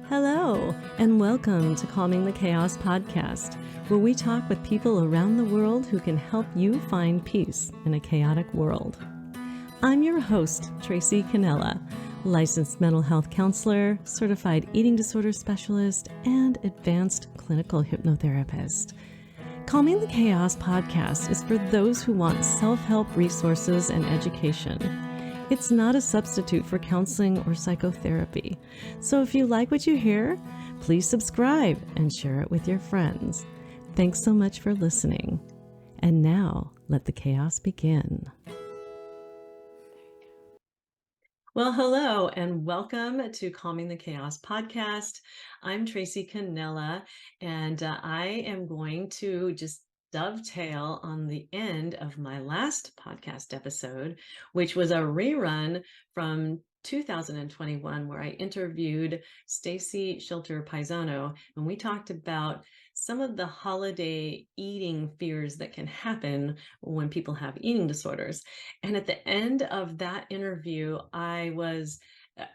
Hello, and welcome to Calming the Chaos podcast, where we talk with people around the world who can help you find peace in a chaotic world. I'm your host, Tracy Canella, licensed mental health counselor, certified eating disorder specialist, and advanced clinical hypnotherapist. Calming the Chaos podcast is for those who want self-help resources and education. It's not a substitute for counseling or psychotherapy. So if you like what you hear, please subscribe and share it with your friends. Thanks so much for listening. And now, let the chaos begin. Well, hello, and welcome to Calming the Chaos podcast. I'm Tracy Canella, and I am going to just dovetail on the end of my last podcast episode, which was a rerun from 2021, where I interviewed Stacy Schilter Paisano, and we talked about some of the holiday eating fears that can happen when people have eating disorders. And at the end of that interview, I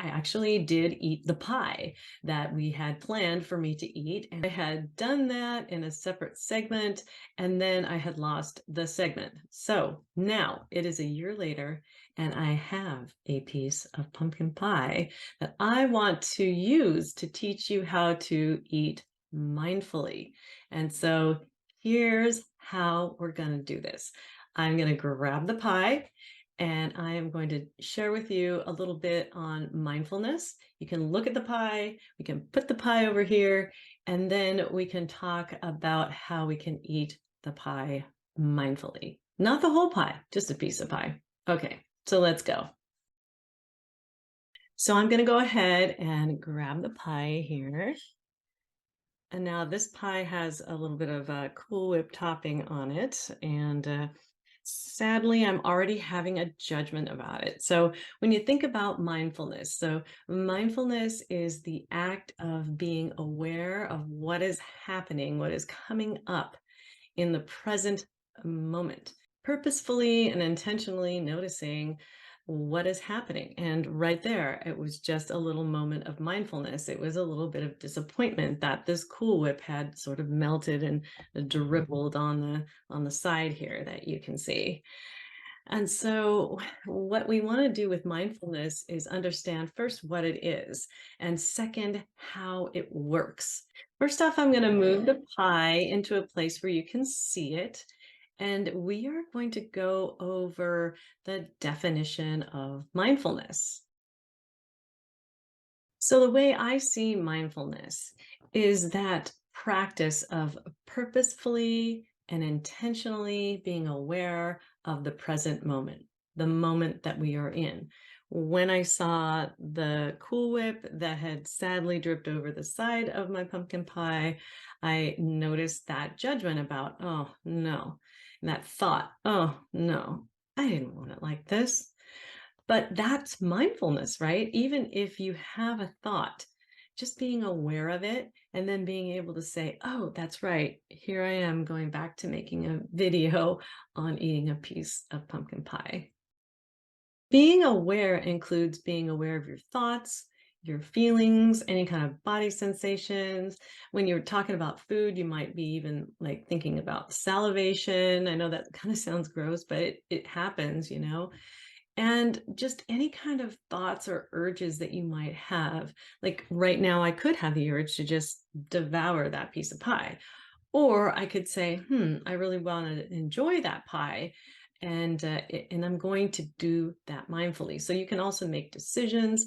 actually did eat the pie that we had planned for me to eat. And I had done that in a separate segment, and then I had lost the segment. So now it is a year later, and I have a piece of pumpkin pie that I want to use to teach you how to eat mindfully. And so here's how we're going to do this. I'm going to grab the pie, and I am going to share with you a little bit on mindfulness. You can look at the pie, we can put the pie over here, and then we can talk about how we can eat the pie mindfully. Not the whole pie, just a piece of pie. Okay, so let's go. So I'm going to go ahead and grab the pie here. And now this pie has a little bit of a Cool Whip topping on it, and sadly, I'm already having a judgment about it. So when you think about mindfulness, so mindfulness is the act of being aware of what is happening, what is coming up in the present moment, purposefully and intentionally noticing what is happening. And right there, it was just a little moment of mindfulness. It was a little bit of disappointment that this Cool Whip had sort of melted and dribbled on the side here that you can see. And so what we want to do with mindfulness is understand first what it is, and second, how it works. First off, I'm going to move the pie into a place where you can see it. And we are going to go over the definition of mindfulness. So the way I see mindfulness is that practice of purposefully and intentionally being aware of the present moment, the moment that we are in. When I saw the Cool Whip that had sadly dripped over the side of my pumpkin pie, I noticed that judgment about, oh no, and that thought, oh no, I didn't want it like this. But that's mindfulness, right? Even if you have a thought, just being aware of it and then being able to say, oh, that's right. Here I am going back to making a video on eating a piece of pumpkin pie. Being aware includes being aware of your thoughts, your feelings, any kind of body sensations. When you're talking about food, you might be even like thinking about salivation. I know that kind of sounds gross, but it happens, you know. And just any kind of thoughts or urges that you might have. Like right now, I could have the urge to just devour that piece of pie. Or I could say, I really want to enjoy that pie. And I'm going to do that mindfully. So you can also make decisions.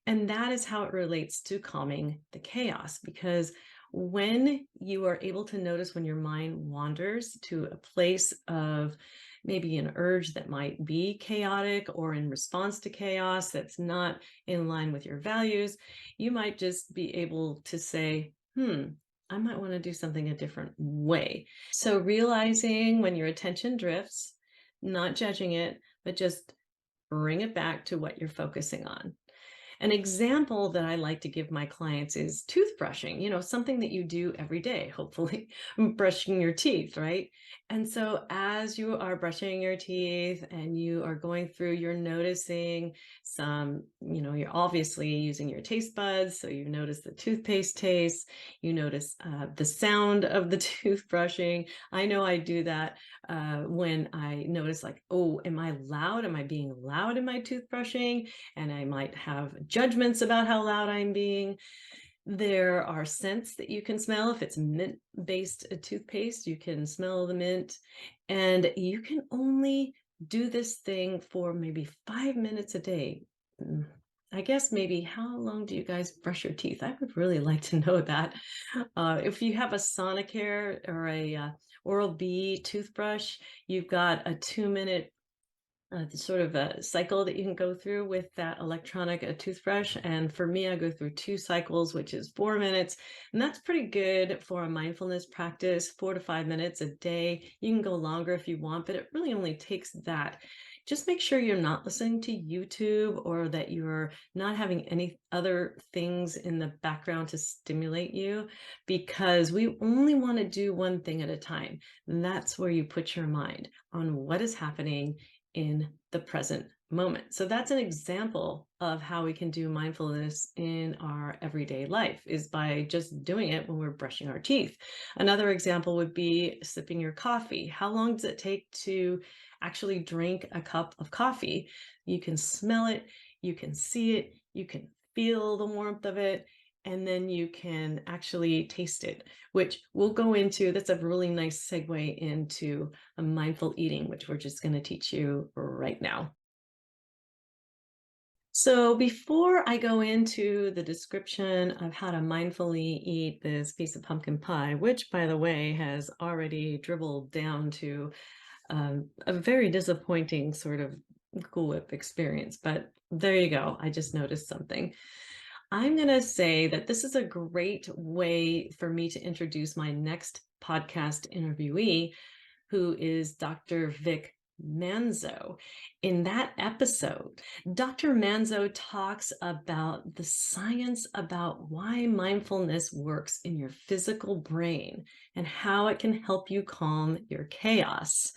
And that is how it relates to calming the chaos. Because when you are able to notice when your mind wanders to a place of maybe an urge that might be chaotic or in response to chaos that's not in line with your values, you might just be able to say, I might want to do something a different way. So realizing when your attention drifts, not judging it, but just bring it back to what you're focusing on. An example that I like to give my clients is toothbrushing, something that you do every day, hopefully, brushing your teeth, right? And so as you are brushing your teeth and you are going through, you're noticing some, you're obviously using your taste buds. So you notice the toothpaste taste, you notice the sound of the toothbrushing. I know I do that when I notice like, oh, am I loud? Am I being loud in my toothbrushing? And I might have judgments about how loud I'm being. There are scents that you can smell. If it's mint-based toothpaste, you can smell the mint. And you can only do this thing for maybe 5 minutes a day. I guess maybe how long do you guys brush your teeth? I would really like to know that. If you have a Sonicare or a Oral-B toothbrush, you've got a 2-minute sort of a cycle that you can go through with that electronic toothbrush. And for me, I go through 2 cycles, which is 4 minutes. And that's pretty good for a mindfulness practice, 4 to 5 minutes a day. You can go longer if you want, but it really only takes that. Just make sure you're not listening to YouTube or that you're not having any other things in the background to stimulate you, because we only want to do one thing at a time. And that's where you put your mind on what is happening in the present moment. So that's an example of how we can do mindfulness in our everyday life, is by just doing it when we're brushing our teeth. Another example would be sipping your coffee. How long does it take to actually drink a cup of coffee? You can smell it, you can see it, you can feel the warmth of it, and then you can actually taste it, which we'll go into. That's a really nice segue into a mindful eating, which we're just going to teach you right now. So before I go into the description of how to mindfully eat this piece of pumpkin pie, which by the way has already dribbled down to a very disappointing sort of Cool Whip experience, but there you go. I just noticed something. I'm going to say that this is a great way for me to introduce my next podcast interviewee, who is Dr. Vic Manzo. In that episode, Dr. Manzo talks about the science about why mindfulness works in your physical brain and how it can help you calm your chaos.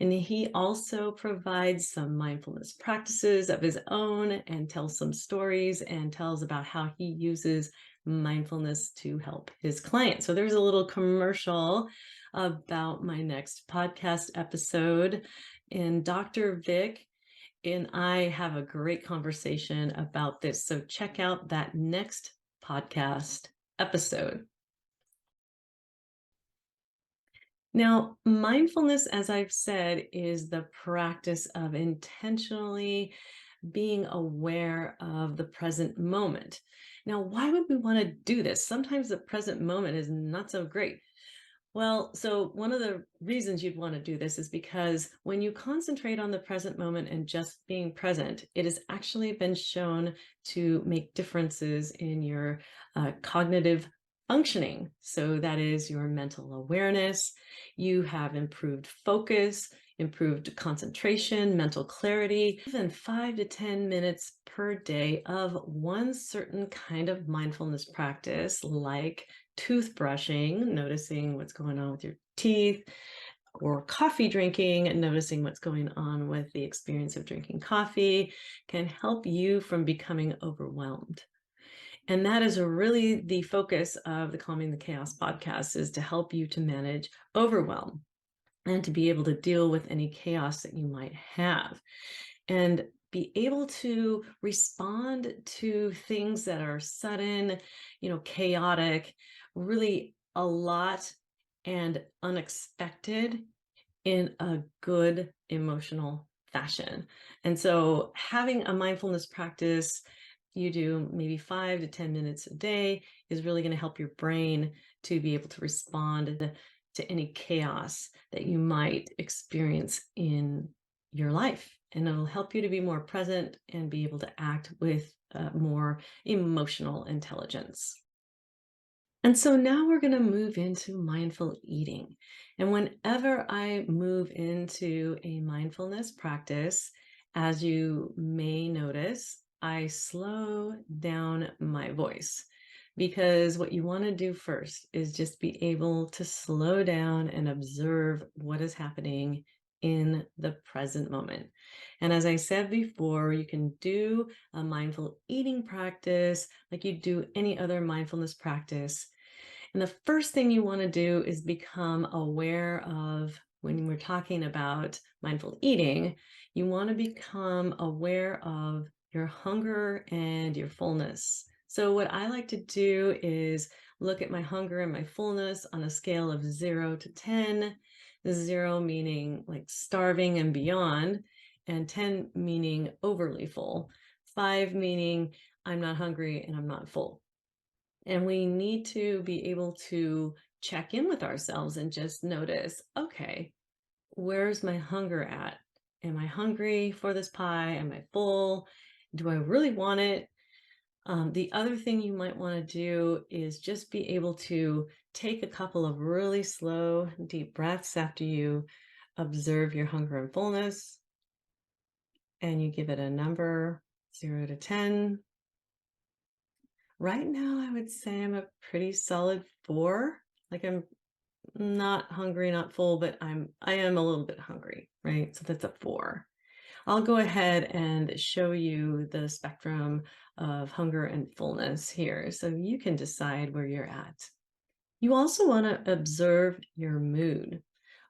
And he also provides some mindfulness practices of his own and tells some stories and tells about how he uses mindfulness to help his clients. So there's a little commercial about my next podcast episode. And Dr. Vic and I have a great conversation about this. So check out that next podcast episode. Now, mindfulness, as I've said, is the practice of intentionally being aware of the present moment. Now, why would we want to do this? Sometimes the present moment is not so great. Well, so one of the reasons you'd want to do this is because when you concentrate on the present moment and just being present, it has actually been shown to make differences in your cognitive functioning. So that is your mental awareness. You have improved focus, improved concentration, mental clarity, even 5 to 10 minutes per day of one certain kind of mindfulness practice, like toothbrushing, noticing what's going on with your teeth, or coffee drinking and noticing what's going on with the experience of drinking coffee, can help you from becoming overwhelmed. And that is really the focus of the Calming the Chaos podcast, is to help you to manage overwhelm and to be able to deal with any chaos that you might have, and be able to respond to things that are sudden, chaotic, really a lot, and unexpected in a good emotional fashion. And so having a mindfulness practice you do maybe 5 to 10 minutes a day is really going to help your brain to be able to respond to any chaos that you might experience in your life. And it'll help you to be more present and be able to act with more emotional intelligence. And so now we're going to move into mindful eating. And whenever I move into a mindfulness practice, as you may notice, I slow down my voice, because what you want to do first is just be able to slow down and observe what is happening in the present moment. And as I said before, you can do a mindful eating practice like you do any other mindfulness practice. And the first thing you want to do is become aware of, when we're talking about mindful eating, you want to become aware of your hunger and your fullness. So, what I like to do is look at my hunger and my fullness on a scale of 0 to 10. 0 meaning like starving and beyond, and 10 meaning overly full. 5 meaning I'm not hungry and I'm not full. And we need to be able to check in with ourselves and just notice, okay, where's my hunger at? Am I hungry for this pie? Am I full? Do I really want it? The other thing you might want to do is just be able to take a couple of really slow, deep breaths after you observe your hunger and fullness, and you give it a number 0 to 10. Right now, I would say I'm a pretty solid 4. Like, I'm not hungry, not full, but I am a little bit hungry, right? So that's a 4. I'll go ahead and show you the spectrum of hunger and fullness here so you can decide where you're at. You also want to observe your mood.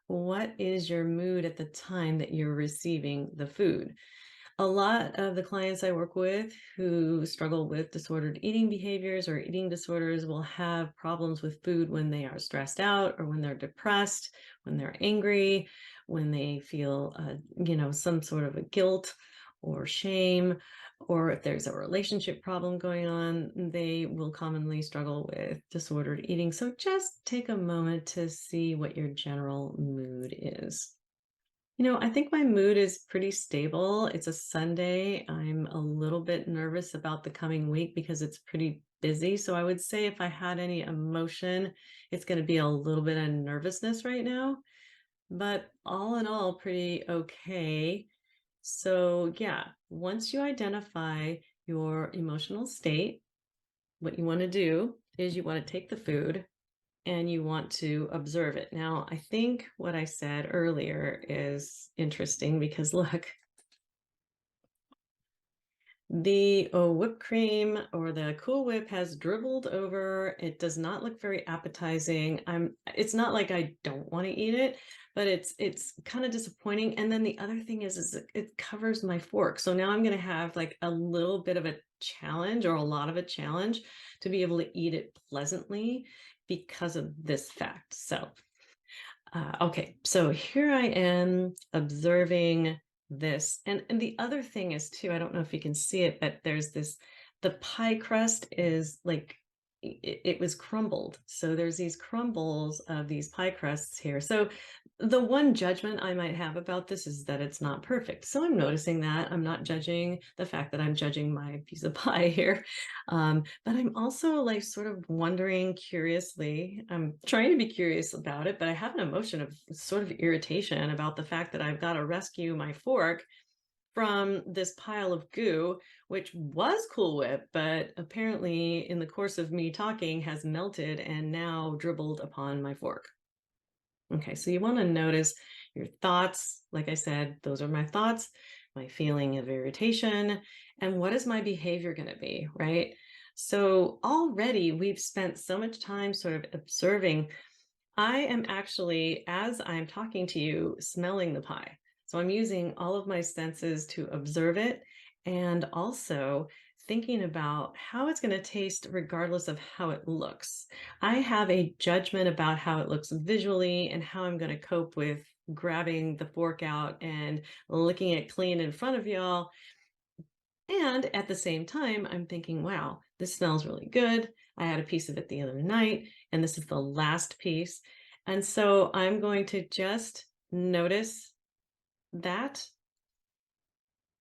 What is your mood at the time that you're receiving the food? A lot of the clients I work with who struggle with disordered eating behaviors or eating disorders will have problems with food when they are stressed out, or when they're depressed, when they're angry, when they feel, some sort of a guilt or shame, or if there's a relationship problem going on, they will commonly struggle with disordered eating. So just take a moment to see what your general mood is. I think my mood is pretty stable. It's a Sunday. I'm a little bit nervous about the coming week because it's pretty busy. So I would say if I had any emotion, it's going to be a little bit of nervousness right now, but all in all, pretty okay. So, yeah, once you identify your emotional state, what you want to do is you want to take the food and you want to observe it. Now, I think what I said earlier is interesting because look, the whipped cream or the Cool Whip has dribbled over. It does not look very appetizing. It's not like I don't want to eat it, but it's kind of disappointing. And then the other thing is it covers my fork. So now I'm going to have like a little bit of a challenge, or a lot of a challenge, to be able to eat it pleasantly because of this fact. So okay, so here I am observing this. And the other thing is too, I don't know if you can see it, but the pie crust is like, it was crumbled. So there's these crumbles of these pie crusts here. So the one judgment I might have about this is that it's not perfect. So I'm noticing that. I'm not judging the fact that I'm judging my piece of pie here. But I'm also like sort of wondering curiously, I'm trying to be curious about it, but I have an emotion of sort of irritation about the fact that I've got to rescue my fork from this pile of goo, which was Cool Whip, but apparently in the course of me talking has melted and now dribbled upon my fork. Okay, so you want to notice your thoughts. Like I said, those are my thoughts, my feeling of irritation, and what is my behavior going to be, right? So already we've spent so much time sort of observing. I am actually, as I'm talking to you, smelling the pie. So I'm using all of my senses to observe it, and also thinking about how it's going to taste regardless of how it looks. I have a judgment about how it looks visually and how I'm going to cope with grabbing the fork out and licking it clean in front of y'all. And at the same time, I'm thinking, wow, this smells really good. I had a piece of it the other night, and this is the last piece. And so I'm going to just notice that.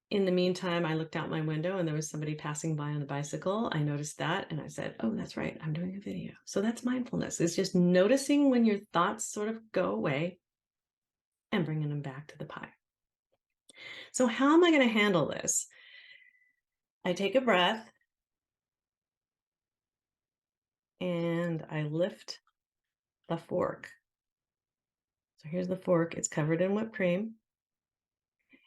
In the meantime, I looked out my window and there was somebody passing by on the bicycle. I noticed that and I said, oh, that's right, I'm doing a video. So that's mindfulness. It's just noticing when your thoughts sort of go away and bringing them back to the pie. So how am I going to handle this? I take a breath and I lift the fork. So here's the fork. It's covered in whipped cream.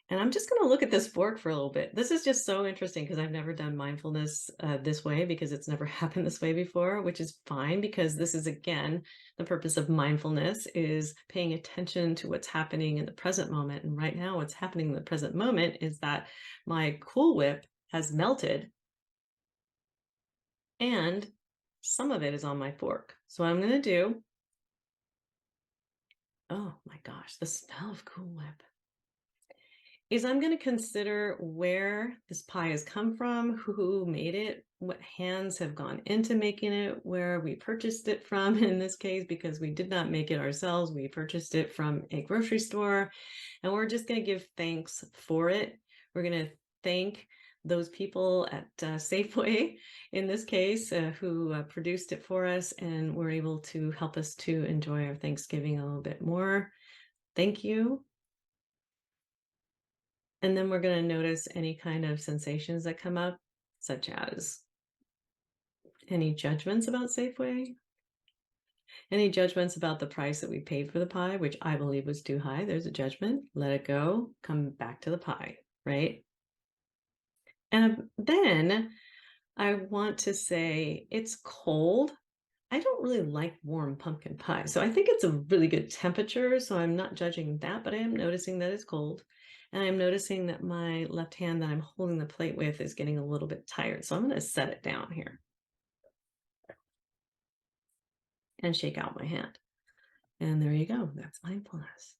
And I'm just going to look at this fork for a little bit. This is just so interesting because I've never done mindfulness this way because it's never happened this way before, which is fine because this is, again, the purpose of mindfulness is paying attention to what's happening in the present moment. And right now, what's happening in the present moment is that my Cool Whip has melted and some of it is on my fork. So what I'm going to do, oh my gosh, the smell of Cool Whip. Is I'm going to consider where this pie has come from, who made it, what hands have gone into making it, where we purchased it from in this case, because we did not make it ourselves. We purchased it from a grocery store, and we're just going to give thanks for it. We're going to thank those people at Safeway, in this case, who produced it for us and were able to help us to enjoy our Thanksgiving a little bit more. Thank you. And then we're going to notice any kind of sensations that come up, such as any judgments about Safeway, any judgments about the price that we paid for the pie, which I believe was too high. There's a judgment. Let it go. Come back to the pie, right? And then I want to say it's cold. I don't really like warm pumpkin pie. So I think it's a really good temperature. So I'm not judging that, but I am noticing that it's cold. And I'm noticing that my left hand that I'm holding the plate with is getting a little bit tired. So I'm going to set it down here and shake out my hand. And there you go. That's mindfulness.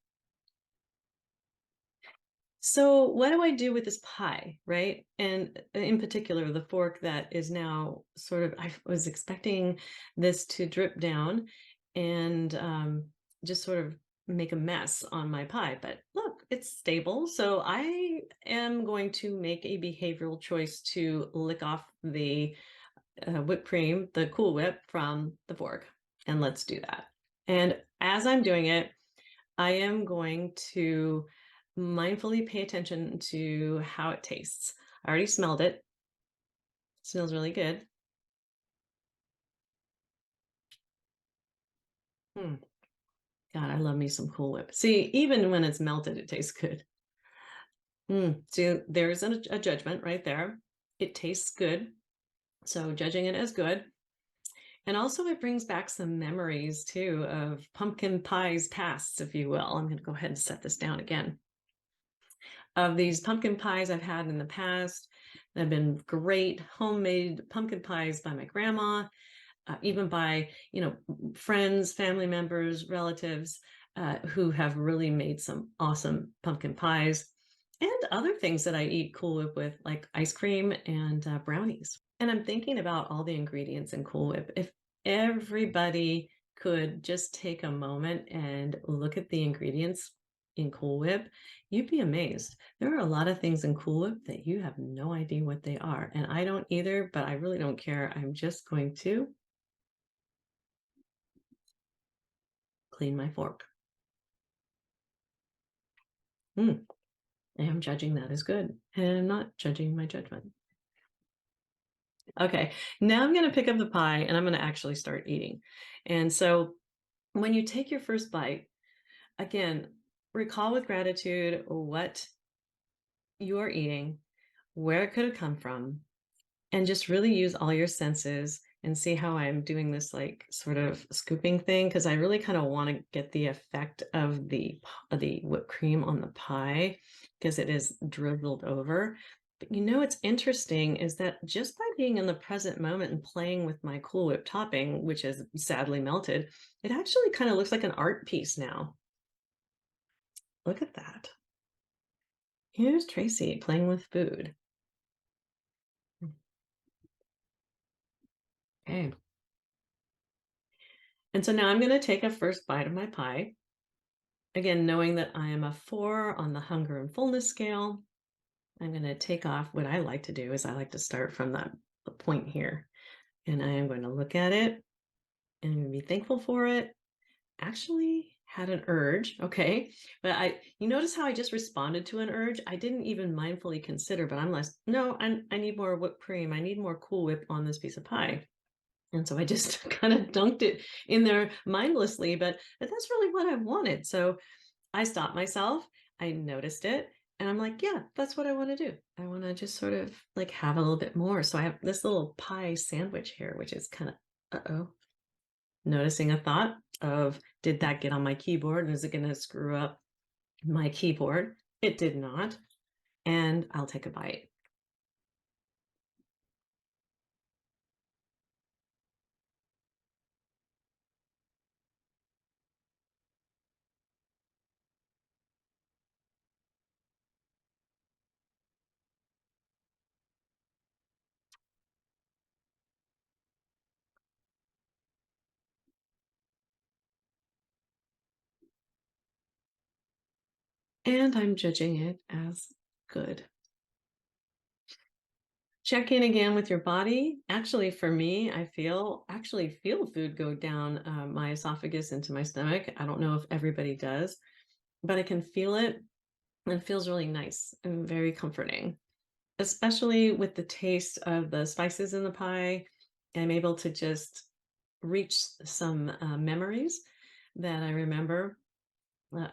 So what do I do with this pie, right? And in particular, the fork that is now sort of, I was expecting this to drip down and just sort of make a mess on my pie. But look, it's stable. So I am going to make a behavioral choice to lick off the whipped cream, the Cool Whip from the fork. And let's do that. And as I'm doing it, I am going to mindfully pay attention to how it tastes. I already smelled it. It smells really good. Hmm. God, I love me some Cool Whip. See, even when it's melted, it tastes good. See, there's a judgment right there. It tastes good. So judging it as good. And also it brings back some memories too of pumpkin pies past, if you will. I'm going to go ahead and set this down again. Of these pumpkin pies I've had in the past that have been great homemade pumpkin pies by my grandma, even by, friends, family members, relatives who have really made some awesome pumpkin pies and other things that I eat Cool Whip with, like ice cream and brownies. And I'm thinking about all the ingredients in Cool Whip. If everybody could just take a moment and look at the ingredients in Cool Whip, you'd be amazed. There are a lot of things in Cool Whip that you have no idea what they are. And I don't either, but I really don't care. I'm just going to clean my fork. I am judging that as good, and I'm not judging my judgment. Okay, now I'm going to pick up the pie and I'm going to actually start eating. And so when you take your first bite, again, recall with gratitude what you are eating, where it could have come from, and just really use all your senses and see how I'm doing this like sort of scooping thing because I really kind of want to get the effect of the whipped cream on the pie because it is drizzled over. But what's interesting is that just by being in the present moment and playing with my Cool Whip topping, which is sadly melted, it actually kind of looks like an art piece now. Look at that. Here's Tracy playing with food. Okay. And so now I'm going to take a first bite of my pie. Again, knowing that I am a 4 on the hunger and fullness scale, I'm going to take off. What I like to do is I like to start from the point here. And I am going to look at it and I'm going to be thankful for it. Actually had an urge, okay? But you notice how I just responded to an urge? I didn't even mindfully consider, but I'm like, no, I need more whipped cream. I need more Cool Whip on this piece of pie. And so I just kind of dunked it in there mindlessly, but that's really what I wanted. So I stopped myself, I noticed it, and I'm like, yeah, that's what I want to do. I want to just sort of like have a little bit more. So I have this little pie sandwich here, which is kind of, uh-oh, noticing a thought of, did that get on my keyboard? Is it going to screw up my keyboard? It did not. And I'll take a bite. And I'm judging it as good. Check in again with your body. Actually, for me, I actually feel food go down my esophagus into my stomach. I don't know if everybody does, but I can feel it, and it feels really nice and very comforting, especially with the taste of the spices in the pie. I'm able to just reach some memories that I remember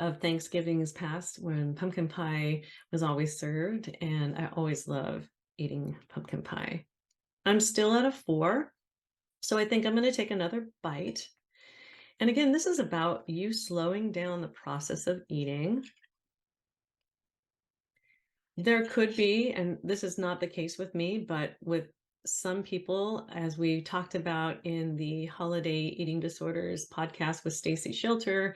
of Thanksgivings past when pumpkin pie was always served, and I always love eating pumpkin pie. I'm still at a 4, so I think I'm going to take another bite. And again, this is about you slowing down the process of eating. There could be, and this is not the case with me, but with some people, as we talked about in the Holiday Eating Disorders podcast with Stacy Schilter,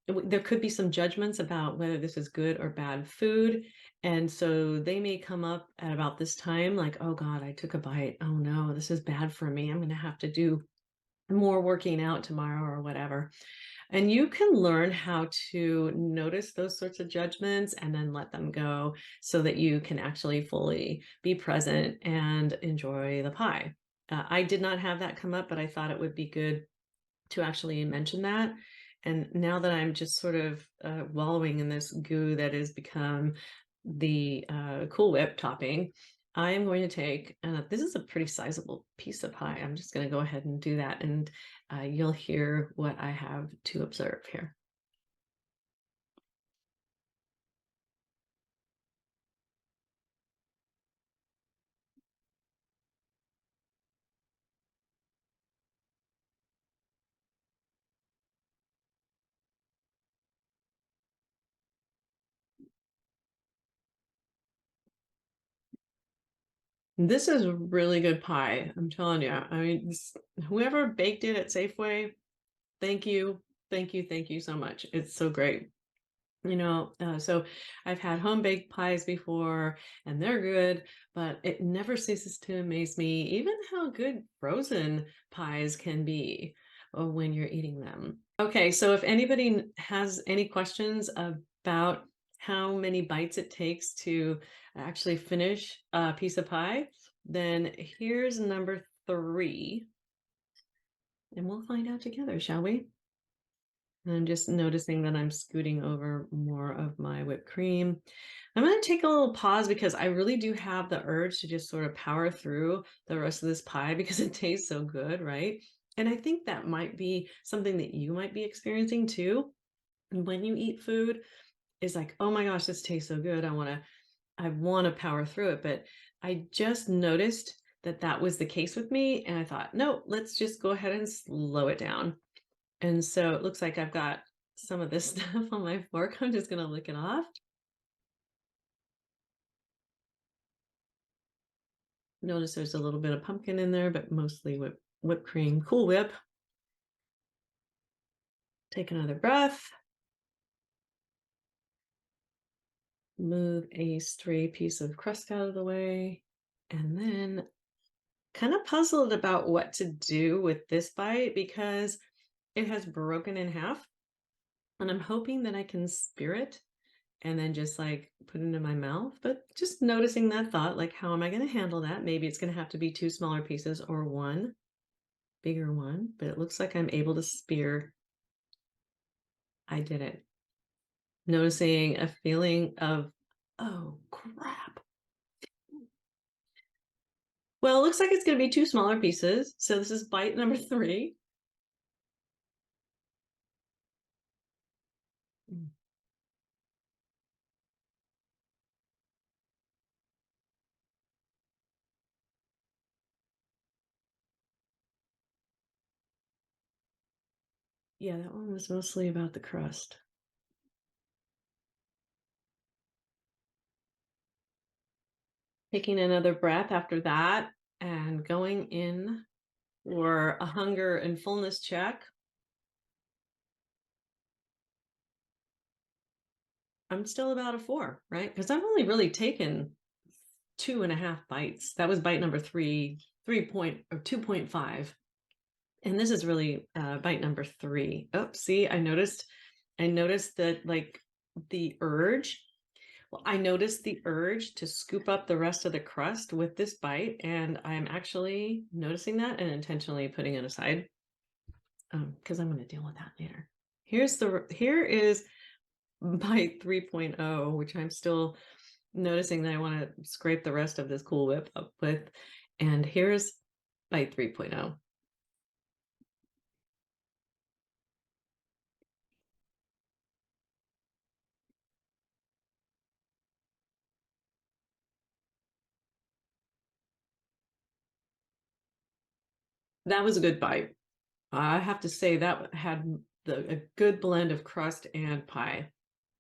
there could be some judgments about whether this is good or bad food. And so they may come up at about this time, like, oh God, I took a bite. Oh no, this is bad for me. I'm going to have to do more working out tomorrow or whatever. And you can learn how to notice those sorts of judgments and then let them go so that you can actually fully be present and enjoy the pie. I did not have that come up, but I thought it would be good to actually mention that. And now that I'm just sort of wallowing in this goo that has become the Cool Whip topping, I am going to take, this is a pretty sizable piece of pie. I'm just going to go ahead and do that, and you'll hear what I have to observe here. This is really good pie, I'm telling you. I mean, whoever baked it at Safeway, thank you, thank you, thank you so much. It's so great. So I've had home baked pies before, and they're good, but it never ceases to amaze me even how good frozen pies can be when you're eating them. Okay, so if anybody has any questions about how many bites it takes to actually finish a piece of pie, then here's number 3, and we'll find out together, shall we? And I'm just noticing that I'm scooting over more of my whipped cream. I'm going to take a little pause because I really do have the urge to just sort of power through the rest of this pie because it tastes so good, right? And I think that might be something that you might be experiencing too. When you eat food, is like, oh my gosh, this tastes so good. I want to power through it. But I just noticed that that was the case with me. And I thought, no, let's just go ahead and slow it down. And so it looks like I've got some of this stuff on my fork. I'm just going to lick it off. Notice there's a little bit of pumpkin in there, but mostly whipped cream. Cool Whip. Take another breath. Move a stray piece of crust out of the way. And then kind of puzzled about what to do with this bite because it has broken in half. And I'm hoping that I can spear it and then just like put it into my mouth. But just noticing that thought, like, how am I going to handle that? Maybe it's going to have to be 2 smaller pieces or 1 bigger one, but it looks like I'm able to spear. I didn't. Noticing a feeling of, oh crap. Well, it looks like it's going to be two smaller pieces. So this is bite number 3. Mm. Yeah, that one was mostly about the crust. Taking another breath after that and going in for a hunger and fullness check. I'm still about a 4, right? Because I've only really taken 2.5 bites. That was bite number 3, 2.5. And this is really bite number 3. Oh, see, I noticed that like the urge. Well, I noticed the urge to scoop up the rest of the crust with this bite, and I'm actually noticing that and intentionally putting it aside because I'm going to deal with that later. Here is bite 3.0, which I'm still noticing that I want to scrape the rest of this Cool Whip up with. And here's bite 3.0. That was a good bite. I have to say that had a good blend of crust and pie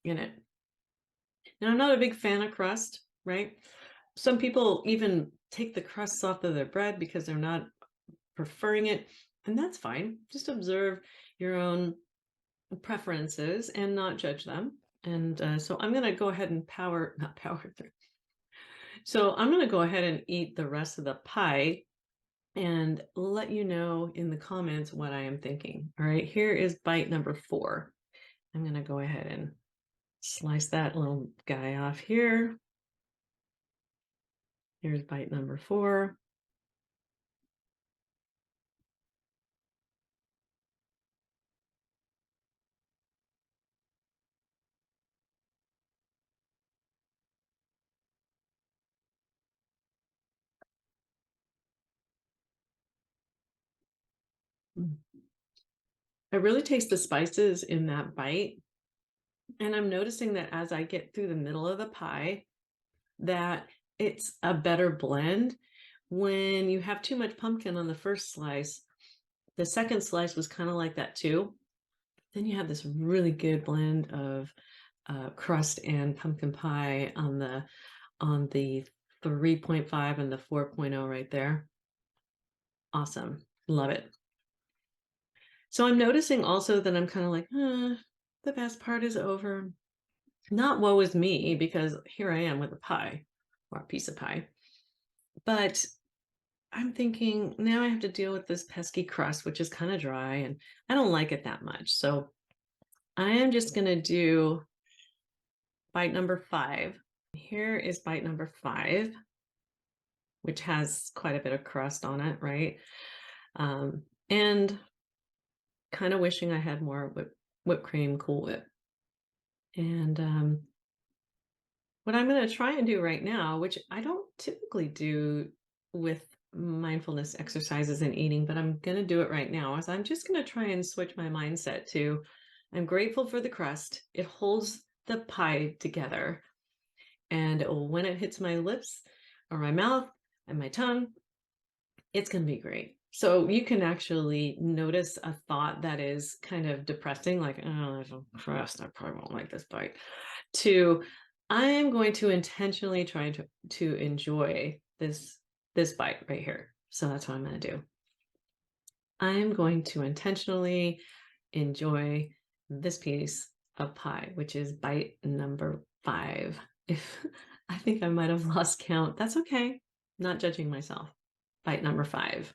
in it. Now, I'm not a big fan of crust, right? Some people even take the crusts off of their bread because they're not preferring it, and that's fine. Just observe your own preferences and not judge them. And so I'm going to go ahead and not power through. So I'm going to go ahead and eat the rest of the pie and let you know in the comments what I am thinking. All right, here is bite number 4. I'm going to go ahead and slice that little guy off here. Here's bite number 4. I really taste the spices in that bite. And I'm noticing that as I get through the middle of the pie, that it's a better blend. When you have too much pumpkin on the first slice, the second slice was kind of like that too. Then you have this really good blend of crust and pumpkin pie on the 3.5 and the 4.0 right there. Awesome. Love it. So I'm noticing also that I'm kind of like, the best part is over. Not woe is me, because here I am with a pie or a piece of pie. But I'm thinking now I have to deal with this pesky crust, which is kind of dry, and I don't like it that much. So I am just going to do bite number 5. Here is bite number 5, which has quite a bit of crust on it, right? And kind of wishing I had more whipped cream Cool Whip. And what I'm going to try and do right now, which I don't typically do with mindfulness exercises and eating, but I'm going to do it right now, is I'm just going to try and switch my mindset to I'm grateful for the crust. It holds the pie together. And when it hits my lips or my mouth and my tongue, it's going to be great. So you can actually notice a thought that is kind of depressing, like, oh, there's a crust, I probably won't like this bite, to I am going to intentionally try to enjoy this bite right here. So that's what I'm going to do. I'm going to intentionally enjoy this piece of pie, which is bite number 5. If I think I might have lost count, that's okay. Not judging myself. Bite number 5.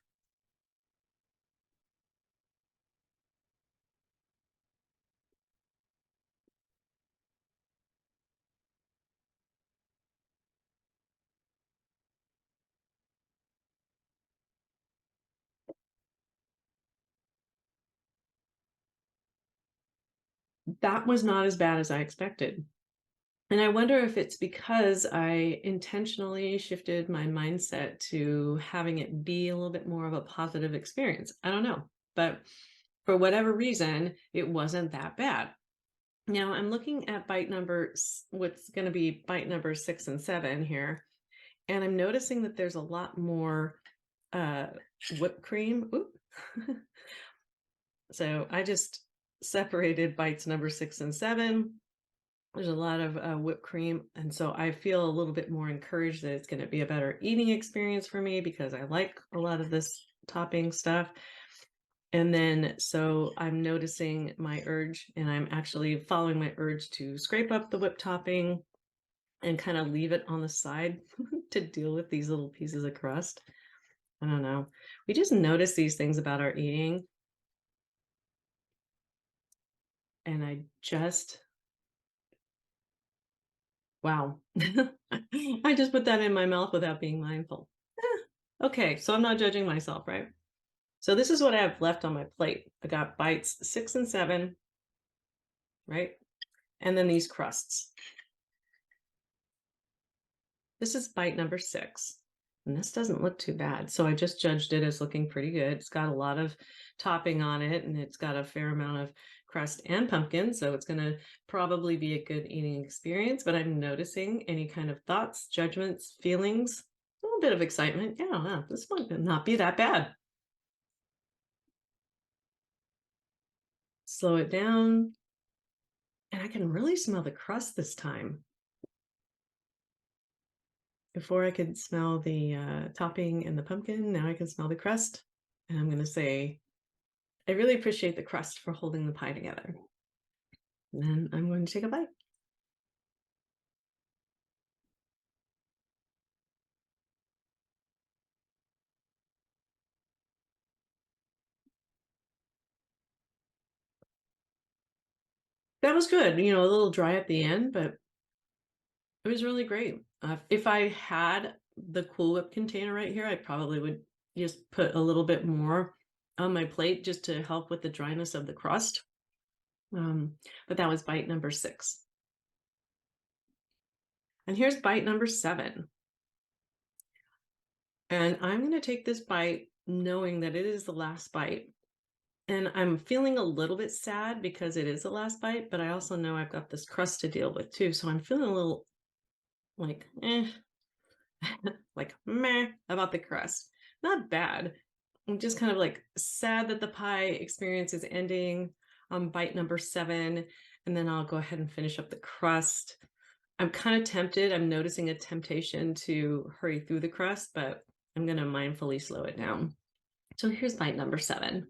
that was not as bad as I expected. And I wonder if it's because I intentionally shifted my mindset to having it be a little bit more of a positive experience. I don't know. But for whatever reason, it wasn't that bad. Now I'm looking at what's going to be bite number 6 and 7 here. And I'm noticing that there's a lot more uh, whipped cream. Oop. So I just separated bites number 6 and 7. There's a lot of whipped cream. And so I feel a little bit more encouraged that it's going to be a better eating experience for me because I like a lot of this topping stuff. And then, so I'm noticing my urge, and I'm actually following my urge to scrape up the whipped topping and kind of leave it on the side to deal with these little pieces of crust. I don't know. We just notice these things about our eating. And wow. I just put that in my mouth without being mindful. Okay, so I'm not judging myself, right? So this is what I have left on my plate. I got bites 6 and 7, right? And then these crusts. This is bite number 6. And this doesn't look too bad. So I just judged it as looking pretty good. It's got a lot of topping on it, and it's got a fair amount of crust and pumpkin. So it's going to probably be a good eating experience. But I'm noticing any kind of thoughts, judgments, feelings, a little bit of excitement. Yeah, this one could not be that bad. Slow it down. And I can really smell the crust this time. Before I could smell the topping and the pumpkin, now I can smell the crust. And I'm going to say, I really appreciate the crust for holding the pie together. And then I'm going to take a bite. That was good. A little dry at the end, but it was really great. If I had the Cool Whip container right here, I probably would just put a little bit more on my plate just to help with the dryness of the crust. But that was bite number 6. And here's bite number 7. And I'm going to take this bite knowing that it is the last bite. And I'm feeling a little bit sad because it is the last bite, but I also know I've got this crust to deal with too. So I'm feeling a little like, like meh about the crust. Not bad. I'm just kind of like sad that the pie experience is ending on bite number 7. And then I'll go ahead and finish up the crust. I'm kind of tempted. I'm noticing a temptation to hurry through the crust, but I'm going to mindfully slow it down. So here's bite number 7.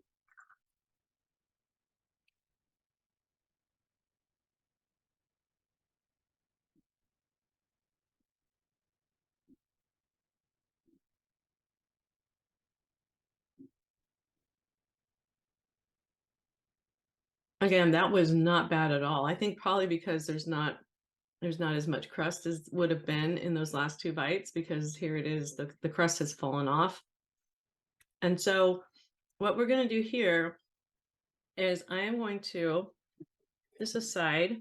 Again, that was not bad at all. I think probably because there's not as much crust as would have been in those last 2 bites, because here it is, the crust has fallen off. And so what we're going to do here is I am going to this aside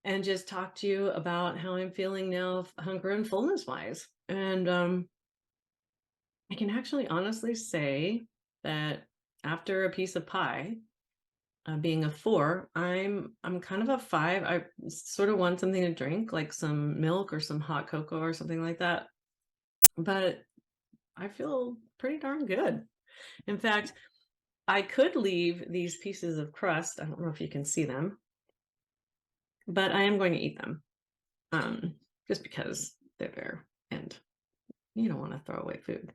and just talk to you about how I'm feeling now, hunger and fullness wise. And I can actually honestly say that after a piece of pie, being a 4, I'm kind of a 5. I sort of want something to drink, like some milk or some hot cocoa or something like that. But I feel pretty darn good. In fact, I could leave these pieces of crust. I don't know if you can see them, but I am going to eat them, just because they're there and you don't want to throw away food.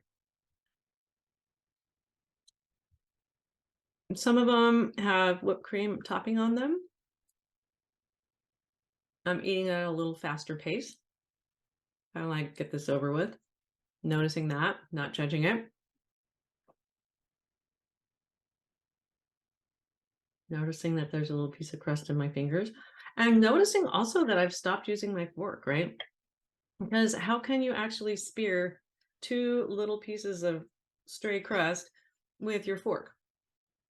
Some of them have whipped cream topping on them. I'm eating at a little faster pace. I like get this over with. Noticing that, not judging it. Noticing that there's a little piece of crust in my fingers. And noticing also that I've stopped using my fork, right? Because how can you actually spear 2 little pieces of stray crust with your fork?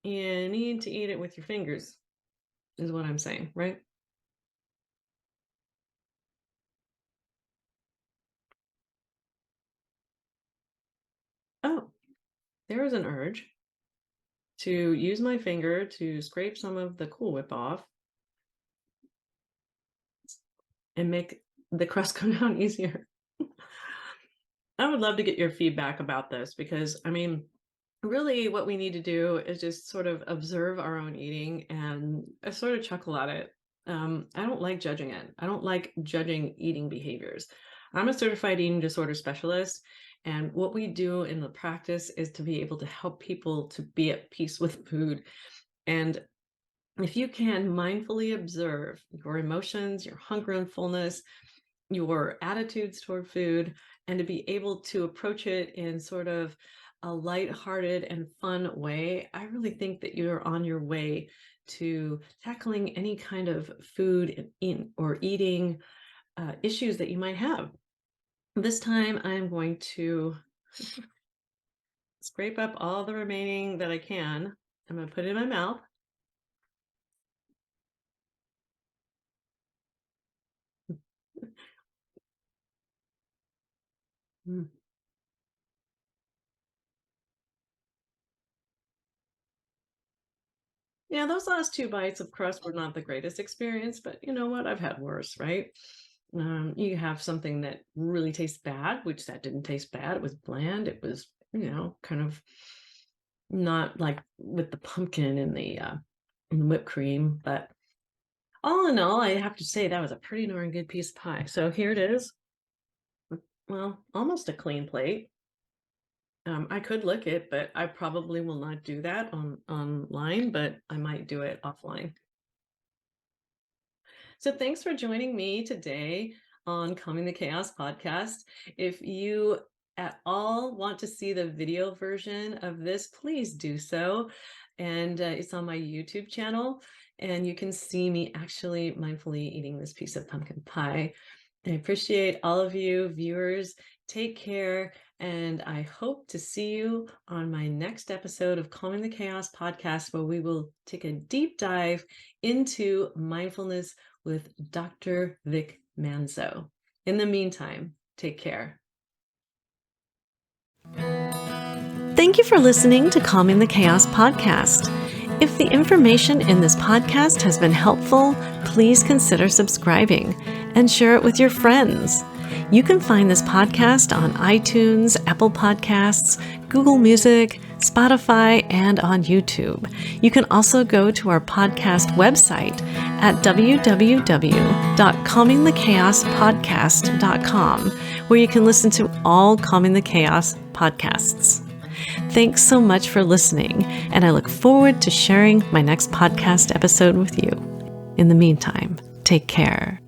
You need to eat it with your fingers, is what I'm saying, right? Oh, there is an urge to use my finger to scrape some of the Cool Whip off and make the crust come down easier. I would love to get your feedback about this because, I mean, really what we need to do is just sort of observe our own eating and sort of chuckle at it. I don't like judging it. I don't like judging eating behaviors. I'm a certified eating disorder specialist, and what we do in the practice is to be able to help people to be at peace with food. And if you can mindfully observe your emotions, your hunger and fullness, your attitudes toward food, and to be able to approach it in sort of a lighthearted and fun way, I really think that you're on your way to tackling any kind of food in or eating issues that you might have. This time, I'm going to scrape up all the remaining that I can. I'm going to put it in my mouth. Mm. Yeah, those last 2 bites of crust were not the greatest experience, but you know what? I've had worse, right? You have something that really tastes bad, which that didn't taste bad. It was bland. It was, kind of not like with the pumpkin and the whipped cream. But all in all, I have to say that was a pretty darn good piece of pie. So here it is. Well, almost a clean plate. I could lick it, but I probably will not do that online, but I might do it offline. So thanks for joining me today on Calming the Chaos podcast. If you at all want to see the video version of this, please do so. And it's on my YouTube channel, and you can see me actually mindfully eating this piece of pumpkin pie. I appreciate all of you viewers. Take care, and I hope to see you on my next episode of Calming the Chaos podcast, where we will take a deep dive into mindfulness with Dr. Vic Manzo. In the meantime, take care. Thank you for listening to Calming the Chaos podcast. If the information in this podcast has been helpful, please consider subscribing and share it with your friends. You can find this podcast on iTunes, Apple Podcasts, Google Music, Spotify, and on YouTube. You can also go to our podcast website at www.calmingthechaospodcast.com, where you can listen to all Calming the Chaos podcasts. Thanks so much for listening, and I look forward to sharing my next podcast episode with you. In the meantime, take care.